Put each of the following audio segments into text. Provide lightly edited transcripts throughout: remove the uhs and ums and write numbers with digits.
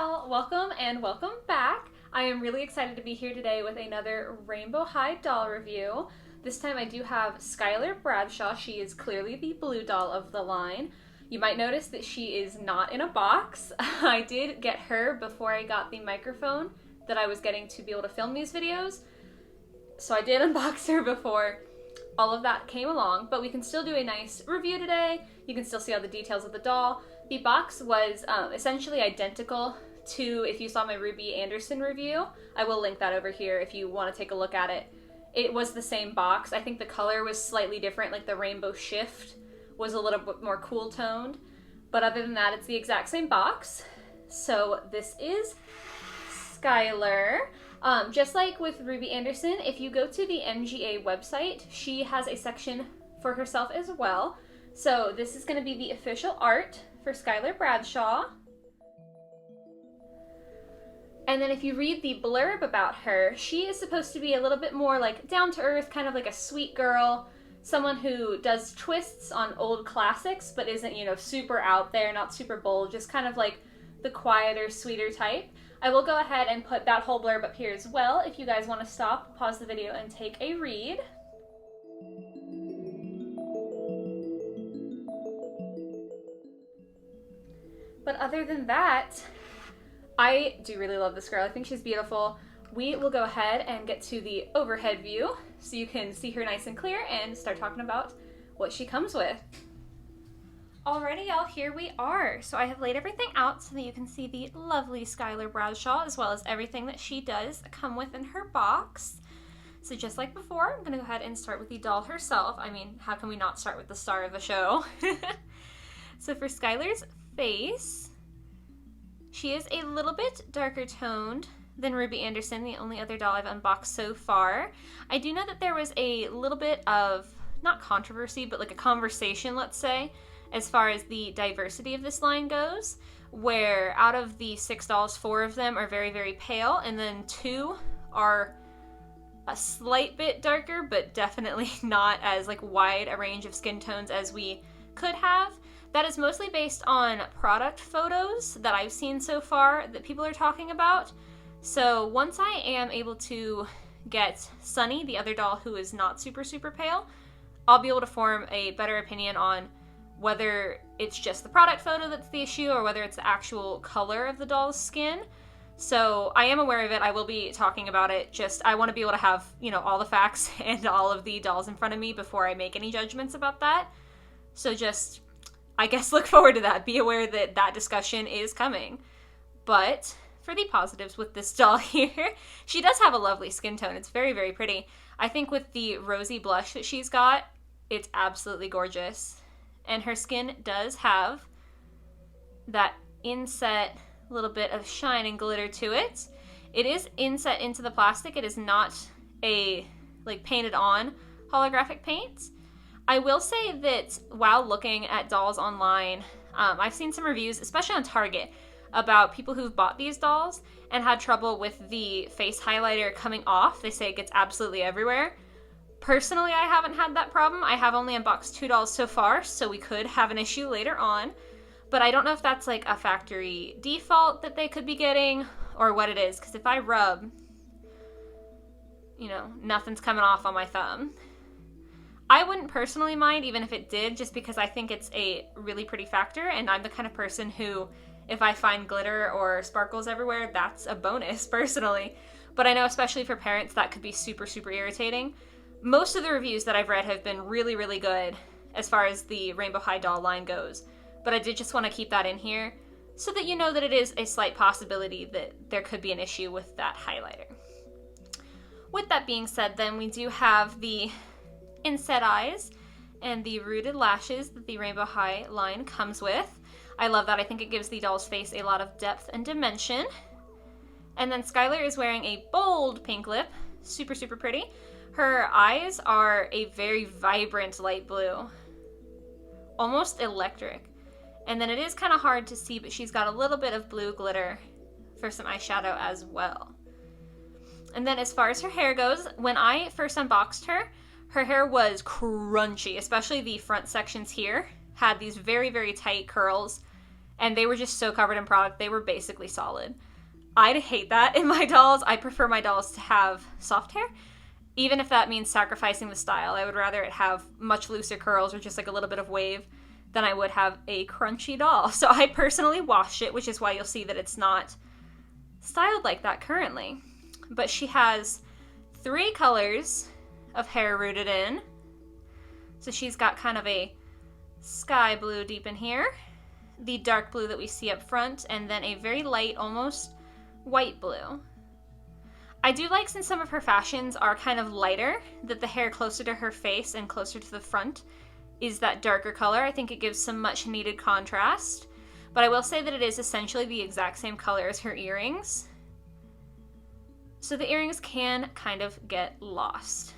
Well, welcome and welcome back. I am really excited to be here today with another Rainbow High doll review. This time I do have Skylar Bradshaw. She is clearly the blue doll of the line. You might notice that she is not in a box. I did get her before I got the microphone that I was getting to be able to film these videos. So I did unbox her before all of that came along, but we can still do a nice review today. You can still see all the details of the doll. The box was essentially identical to if you saw my Ruby Anderson review. I will link that over here if you want to take a look at it. It was the same box. I think the color was slightly different, like the rainbow shift was a little bit more cool toned. But other than that, it's the exact same box. So this is Skylar. Just like with Ruby Anderson, if you go to the MGA website, she has a section for herself as well. So this is going to be the official art for Skylar Bradshaw. And then if you read the blurb about her, she is supposed to be a little bit more like down to earth, kind of like a sweet girl, someone who does twists on old classics, but isn't, you know, super out there, not super bold, just kind of like the quieter, sweeter type. I will go ahead and put that whole blurb up here as well if you guys want to stop, pause the video, and take a read. But other than that, I do really love this girl. I think she's beautiful. We will go ahead and get to the overhead view so you can see her nice and clear and start talking about what she comes with. Alrighty, y'all, here we are. So I have laid everything out so that you can see the lovely Skylar Bradshaw as well as everything that she does come with in her box. So just like before, I'm going to go ahead and start with the doll herself. I mean, how can we not start with the star of the show? So for Skylar's face, she is a little bit darker toned than Ruby Anderson, the only other doll I've unboxed so far. I do know that there was a little bit of, not controversy, but like a conversation, let's say, as far as the diversity of this line goes, where out of the 6 dolls, 4 of them are very, very pale, and then 2 are a slight bit darker, but definitely not as like wide a range of skin tones as we could have. That is mostly based on product photos that I've seen so far that people are talking about. So once I am able to get Sunny, the other doll who is not super, super pale, I'll be able to form a better opinion on whether it's just the product photo that's the issue or whether it's the actual color of the doll's skin. So I am aware of it. I will be talking about it. Just I want to be able to have, you know, all the facts and all of the dolls in front of me before I make any judgments about that. So just, I guess, look forward to that. Be aware that that discussion is coming. But for the positives with this doll here, she does have a lovely skin tone. It's very, very pretty. I think with the rosy blush that she's got, it's absolutely gorgeous. And her skin does have that inset little bit of shine and glitter to it. It is inset into the plastic. It is not a like painted on holographic paint. I will say that while looking at dolls online, I've seen some reviews, especially on Target, about people who've bought these dolls and had trouble with the face highlighter coming off. They say it gets absolutely everywhere. Personally, I haven't had that problem. I have only unboxed 2 dolls so far, so we could have an issue later on. But I don't know if that's like a factory default that they could be getting or what it is, because if I rub, you know, nothing's coming off on my thumb. I wouldn't personally mind even if it did, just because I think it's a really pretty factor, and I'm the kind of person who, if I find glitter or sparkles everywhere, that's a bonus personally. But I know especially for parents that could be super, super irritating. Most of the reviews that I've read have been really, really good as far as the Rainbow High doll line goes. But I did just want to keep that in here so that you know that it is a slight possibility that there could be an issue with that highlighter. With that being said, then, we do have the inset eyes and the rooted lashes that the Rainbow High line comes with. I love that. I think it gives the doll's face a lot of depth and dimension. And then Skylar is wearing a bold pink lip. Super, super pretty. Her eyes are a very vibrant light blue. Almost electric. And then it is kind of hard to see, but she's got a little bit of blue glitter for some eyeshadow as well. And then as far as her hair goes, when I first unboxed her, her hair was crunchy, especially the front sections here. Had these very, very tight curls. and they were just so covered in product, they were basically solid. I'd hate that in my dolls. I prefer my dolls to have soft hair, even if that means sacrificing the style. I would rather it have much looser curls or just like a little bit of wave than I would have a crunchy doll. So I personally washed it, which is why you'll see that it's not styled like that currently. But she has 3 colors of hair rooted in. So she's got kind of a sky blue deep in here, the dark blue that we see up front, and then a very light, almost white blue. I do like, since some of her fashions are kind of lighter, that the hair closer to her face and closer to the front is that darker color. I think it gives some much needed contrast. But I will say that it is essentially the exact same color as her earrings. So the earrings can kind of get lost.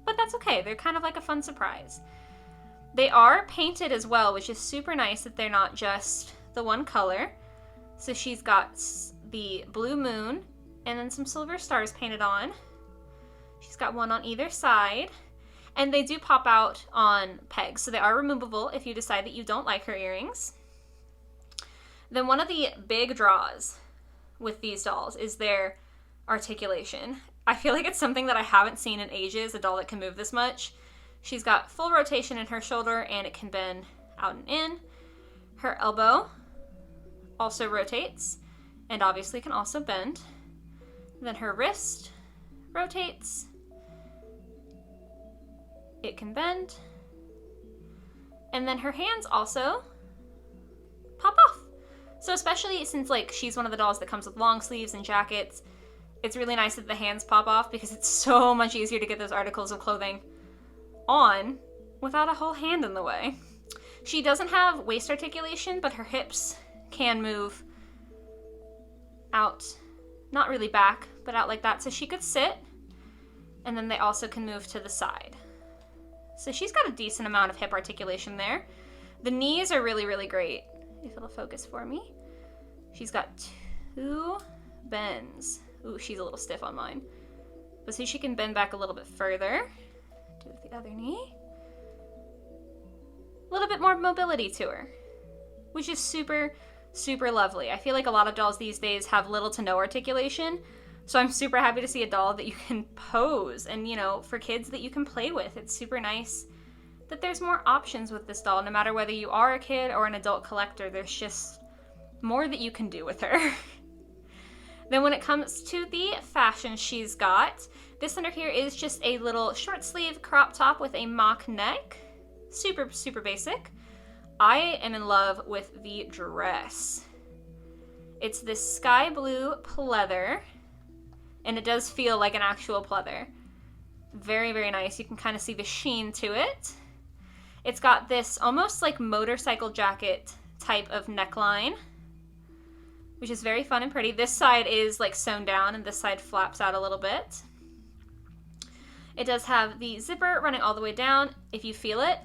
But that's okay. They're kind of like a fun surprise. They are painted as well, which is super nice that they're not just the one color. So she's got the blue moon and then some silver stars painted on. She's got one on either side. And they do pop out on pegs, so they are removable if you decide that you don't like her earrings. Then one of the big draws with these dolls is their articulation. I feel like it's something that I haven't seen in ages, a doll that can move this much. She's got full rotation in her shoulder, and it can bend out and in. Her elbow also rotates, and obviously can also bend. Then her wrist rotates. It can bend. And then her hands also pop off. So especially since like she's one of the dolls that comes with long sleeves and jackets, it's really nice that the hands pop off because it's so much easier to get those articles of clothing on without a whole hand in the way. She doesn't have waist articulation, but her hips can move out, not really back, but out like that. So she could sit, and then they also can move to the side. So she's got a decent amount of hip articulation there. The knees are really, really great. If it'll focus for me. She's got 2 bends. Ooh, she's a little stiff on mine. But see, she can bend back a little bit further. Do it with the other knee. A little bit more mobility to her, which is super, super lovely. I feel like a lot of dolls these days have little to no articulation. So I'm super happy to see a doll that you can pose and, you know, for kids that you can play with. It's super nice that there's more options with this doll. No matter whether you are a kid or an adult collector, there's just more that you can do with her. Then when it comes to the fashion she's got, this under here is just a little short sleeve crop top with a mock neck. Super, super basic. I am in love with the dress. It's this sky blue pleather, and it does feel like an actual pleather. Very, very nice. You can kind of see the sheen to it. It's got this almost like motorcycle jacket type of neckline, which is very fun and pretty. This side is like sewn down, and this side flaps out a little bit. It does have the zipper running all the way down. If you feel it,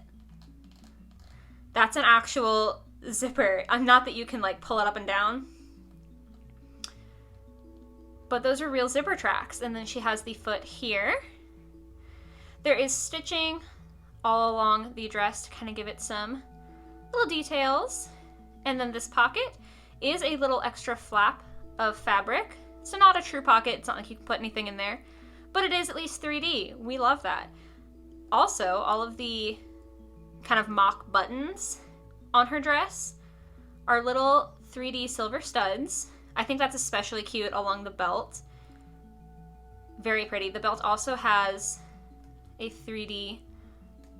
that's an actual zipper. Not that you can like pull it up and down, but those are real zipper tracks. And then she has the foot here. There is stitching all along the dress to kind of give it some little details. And then this pocket is a little extra flap of fabric. So not a true pocket. It's not like you can put anything in there, but it is at least 3D. We love that. Also, all of the kind of mock buttons on her dress are little 3D silver studs. I think that's especially cute along the belt. Very pretty. The belt also has a 3D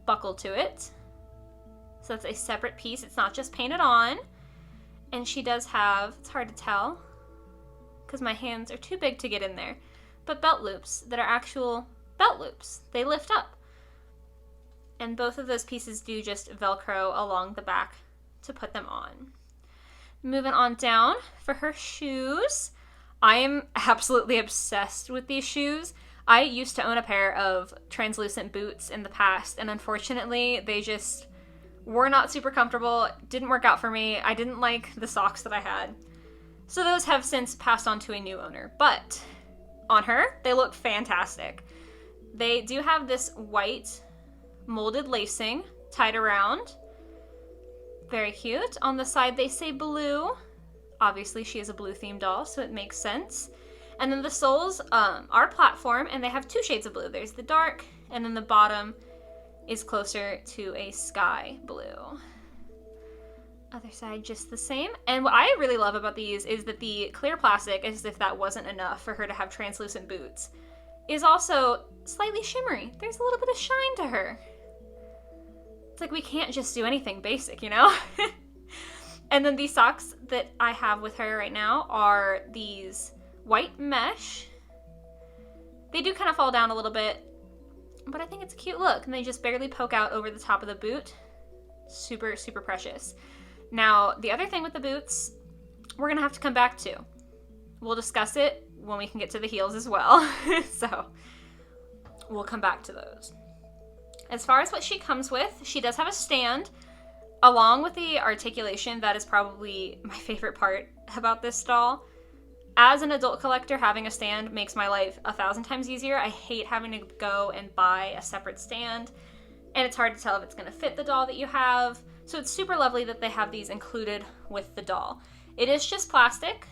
buckle to it. So that's a separate piece. It's not just painted on. And she does have, it's hard to tell because my hands are too big to get in there, but belt loops that are actual belt loops. They lift up. And both of those pieces do just Velcro along the back to put them on. Moving on down for her shoes. I am absolutely obsessed with these shoes. I used to own a pair of translucent boots in the past, and unfortunately they just were not super comfortable. Didn't work out for me. I didn't like the socks that I had. So those have since passed on to a new owner. But on her, they look fantastic. They do have this white molded lacing tied around. Very cute. On the side they say blue. Obviously she is a blue themed doll, so it makes sense. And then the soles are platform, and they have 2 shades of blue. There's the dark, and then the bottom is closer to a sky blue. Other side just the same. And what I really love about these is that the clear plastic, as if that wasn't enough for her to have translucent boots, is also slightly shimmery. There's a little bit of shine to her. It's like we can't just do anything basic, you know? And then these socks that I have with her right now are these white mesh. They do kind of fall down a little bit, but I think it's a cute look, and they just barely poke out over the top of the boot. Super, super precious. Now, the other thing with the boots, we're gonna have to come back to. We'll discuss it when we can get to the heels as well. So, we'll come back to those. As far as what she comes with, she does have a stand. Along with the articulation, that is probably my favorite part about this doll. As an adult collector, having a stand makes my life 1,000 times easier. I hate having to go and buy a separate stand, and it's hard to tell if it's going to fit the doll that you have. So it's super lovely that they have these included with the doll. It is just plastic,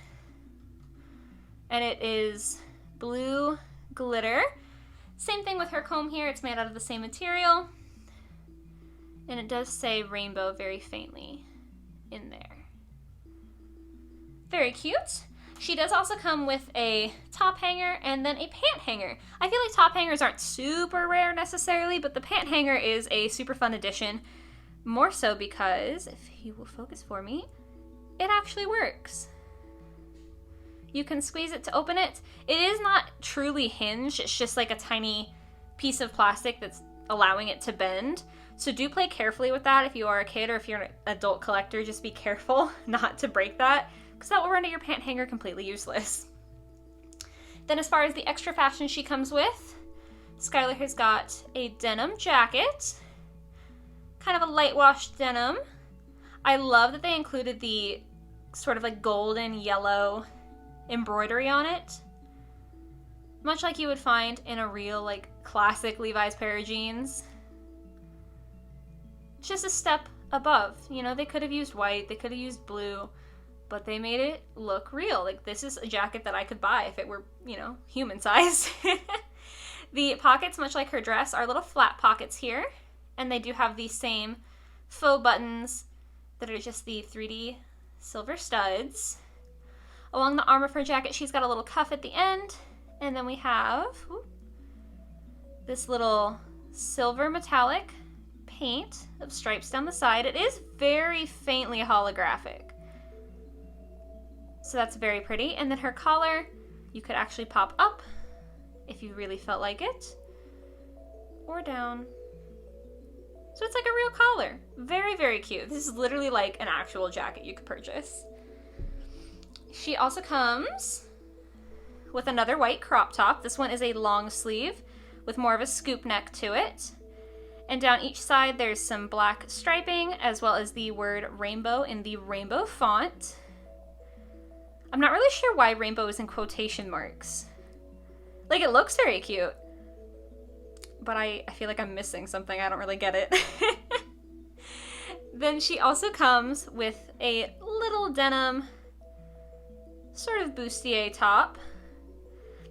and it is blue glitter. Same thing with her comb here. It's made out of the same material, and it does say rainbow very faintly in there. Very cute. She does also come with a top hanger and then a pant hanger. I feel like top hangers aren't super rare necessarily, but the pant hanger is a super fun addition. More so because, if you will focus for me, it actually works. You can squeeze it to open it. It is not truly hinged. It's just like a tiny piece of plastic that's allowing it to bend. So do play carefully with that if you are a kid, or if you're an adult collector, just be careful not to break that, because that will render your pant hanger completely useless. Then as far as the extra fashion she comes with, Skylar has got a denim jacket, kind of a light wash denim. I love that they included the sort of like golden yellow embroidery on it, much like you would find in a real like classic Levi's pair of jeans. Just a step above. You know, they could have used white, they could have used blue, but they made it look real. Like, this is a jacket that I could buy if it were, you know, human size. The pockets, much like her dress, are little flat pockets here, and they do have the same faux buttons that are just the 3D silver studs. Along the arm of her jacket, she's got a little cuff at the end, and then we have this little silver metallic paint of stripes down the side. It is very faintly holographic, so that's very pretty. And then her collar, you could actually pop up if you really felt like it, or down. So it's like a real collar. Very, very cute. This is literally like an actual jacket you could purchase. She also comes with another white crop top. This one is a long sleeve with more of a scoop neck to it. And down each side there's some black striping, as well as the word rainbow in the rainbow font. I'm not really sure why rainbow is in quotation marks. Like, it looks very cute, but I feel like I'm missing something. I don't really get it. Then she also comes with a little denim sort of bustier top.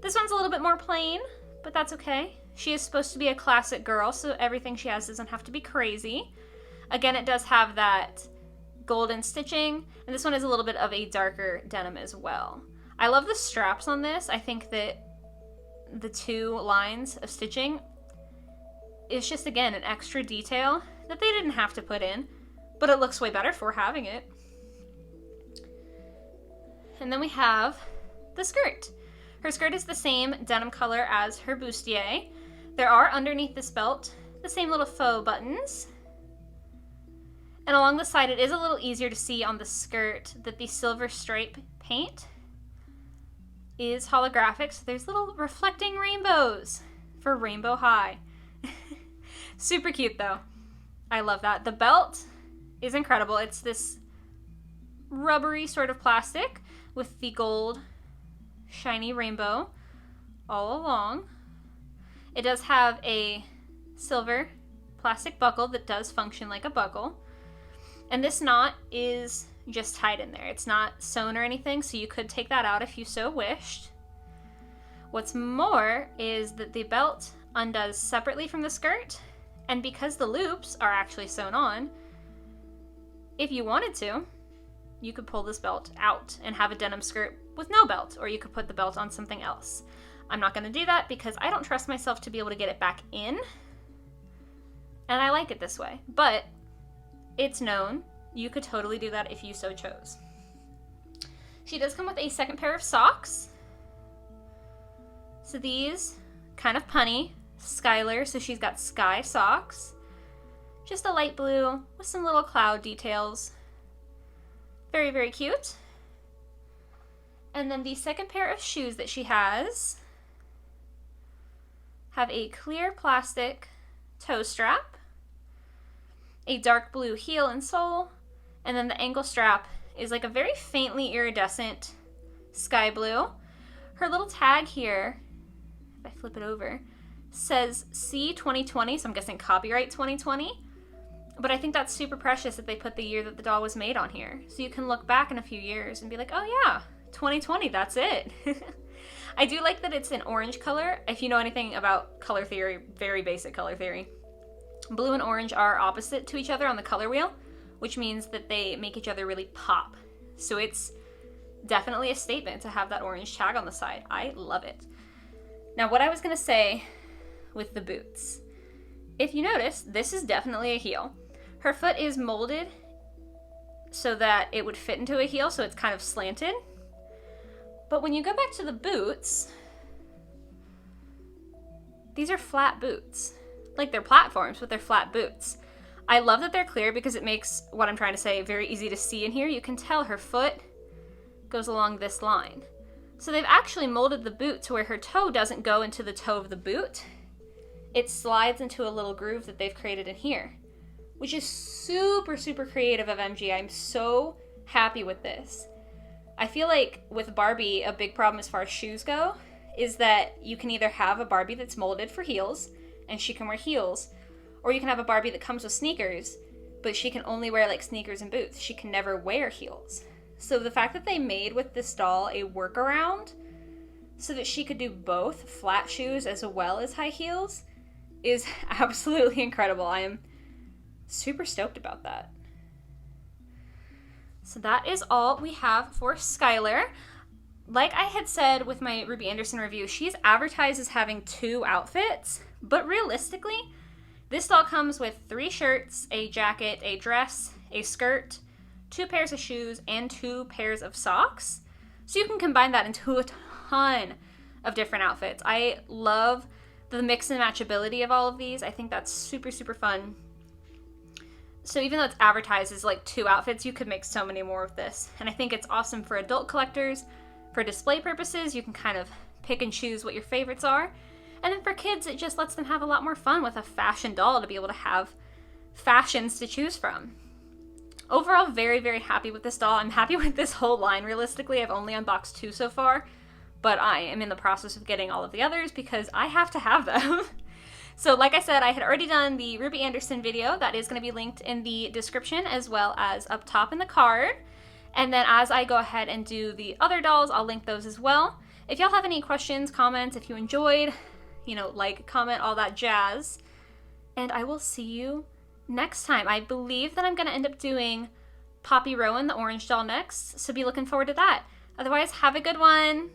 This one's a little bit more plain, but that's okay. She is supposed to be a classic girl, so everything she has doesn't have to be crazy. Again, it does have that golden stitching, and this one is a little bit of a darker denim as well. I love the straps on this. I think that the 2 lines of stitching is just, again, an extra detail that they didn't have to put in, but it looks way better for having it. And then we have the skirt. Her skirt is the same denim color as her bustier. There are, underneath this belt, the same little faux buttons. And along the side, it is a little easier to see on the skirt that the silver stripe paint is holographic. So there's little reflecting rainbows for rainbow high. Super cute, though. I love that. The belt is incredible. It's this rubbery sort of plastic with the gold shiny rainbow all along. It does have a silver plastic buckle that does function like a buckle. And this knot is just tied in there. It's not sewn or anything, so you could take that out if you so wished. What's more is that the belt undoes separately from the skirt, and because the loops are actually sewn on, if you wanted to, you could pull this belt out and have a denim skirt with no belt, or you could put the belt on something else. I'm not going to do that because I don't trust myself to be able to get it back in, and I like it this way. But it's known you could totally do that if you so chose. She does come with a second pair of socks. So these, kind of punny, Skylar, so she's got sky socks. Just a light blue with some little cloud details. Very, very cute. And then the second pair of shoes that she has have a clear plastic toe strap, a dark blue heel and sole, and then the ankle strap is like a very faintly iridescent sky blue. Her little tag here, if I flip it over, says C 2020, so I'm guessing copyright 2020. But I think that's super precious that they put the year that the doll was made on here. So you can look back in a few years and be like, oh yeah, 2020, that's it. I do like that it's an orange color. If you know anything about color theory, very basic color theory, blue and orange are opposite to each other on the color wheel, which means that they make each other really pop. So it's definitely a statement to have that orange tag on the side. I love it. Now, what I was gonna say with the boots, if you notice, this is definitely a heel. Her foot is molded so that it would fit into a heel, so it's kind of slanted. But when you go back to the boots, these are flat boots. Like they're platforms, but they're flat boots. I love that they're clear because it makes what I'm trying to say very easy to see in here. You can tell her foot goes along this line. So they've actually molded the boot to where her toe doesn't go into the toe of the boot. It slides into a little groove that they've created in here, which is super, super creative of MG. I'm so happy with this. I feel like with Barbie, a big problem as far as shoes go is that you can either have a Barbie that's molded for heels and she can wear heels, or you can have a Barbie that comes with sneakers, but she can only wear like sneakers and boots. She can never wear heels. So the fact that they made with this doll a workaround so that she could do both flat shoes as well as high heels is absolutely incredible. I am super stoked about that. So that is all we have for Skylar. Like I had said with my Ruby Anderson review, she's advertised as having 2 outfits, but realistically, this doll comes with 3 shirts, a jacket, a dress, a skirt, 2 pairs of shoes, and 2 pairs of socks. So you can combine that into a ton of different outfits. I love the mix and matchability of all of these. I think that's super, super fun. So even though it's advertised as like 2 outfits, you could make so many more with this. And I think it's awesome for adult collectors. For display purposes, you can kind of pick and choose what your favorites are. And then for kids, it just lets them have a lot more fun with a fashion doll to be able to have fashions to choose from. Overall, very, very happy with this doll. I'm happy with this whole line, realistically. I've only unboxed 2 so far, but I am in the process of getting all of the others because I have to have them. So like I said, I had already done the Ruby Anderson video. That is going to be linked in the description as well as up top in the card. And then as I go ahead and do the other dolls, I'll link those as well. If y'all have any questions, comments, if you enjoyed, like, comment, all that jazz. And I will see you next time. I believe that I'm going to end up doing Poppy Rowan, the orange doll, next. So be looking forward to that. Otherwise, have a good one.